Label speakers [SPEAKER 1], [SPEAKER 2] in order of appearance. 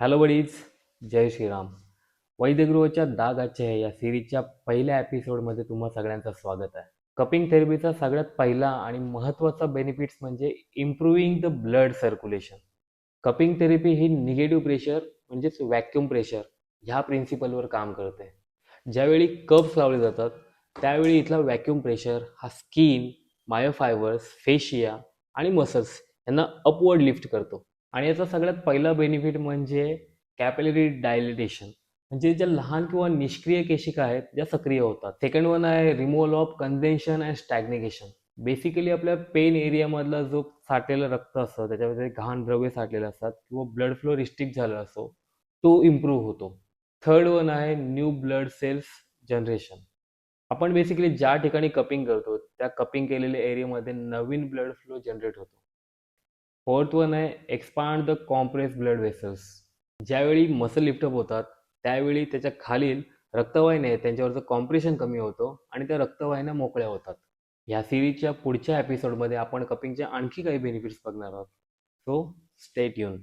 [SPEAKER 1] Hello buddies, जय श्रीराम. वैद्यगृहच्या दागाचे या सिरीजच्या पहिल्या एपिसोडमध्ये तुम्हा सगळ्यांचं स्वागत आहे. कपिंग थेरपीचा सगळ्यात पहिला आणि महत्त्वाचा बेनिफिट्स म्हणजे improving the blood circulation. Cupping therapy he negative pressure म्हणजेच व्हॅक्यूम प्रेशर ह्या प्रिन्सिपलवर काम करते. ज्यावेळी कप्स लावले जातात त्यावेळी इथला व्हॅक्यूम प्रेशर हा स्किन, मायोफायबर्स, फेशिया आणि मसल्स यांना अपवर्ड लिफ्ट करतो. आणि याचा सगळ्यात पहिला बेनिफिट म्हणजे कॅपिलरी डायलिटेशन, म्हणजे ज्या लहान किंवा निष्क्रिय केशिका आहेत ज्या सक्रिय होतात. सेकंड वन आहे removal of कंडेन्शन and stagnation. Basically आपल्या पेन एरियामधला जो साठलेलं रक्त असतं त्याच्यामध्ये घाण द्रव्य साठलेलं असतात किंवा ब्लड फ्लो रिस्ट्रिक्ट झाला असतो तो इम्प्रूव्ह होतो. थर्ड वन आहे न्यू ब्लड सेल्स जनरेशन. आपण बेसिकली ज्या ठिकाणी कपिंग करतो त्या कपिंग केलेल्या एरियामध्ये नवीन ब्लड फ्लो जनरेट होतो. फोर्थ वन आहे expand the compress blood vessels. ज्यावेळी मसल लिफ्टअप होतात त्यावेळी त्याच्या खालील रक्तवाहिन्या आहेत त्यांच्यावरचं कॉम्प्रेशन कमी होतं आणि त्या रक्तवाहिन्या मोकळ्या होतात. ह्या सिरीजच्या पुढच्या एपिसोडमध्ये आपण कपिंगचे आणखी काही बेनिफिट्स बघणार आहोत. So stay tune.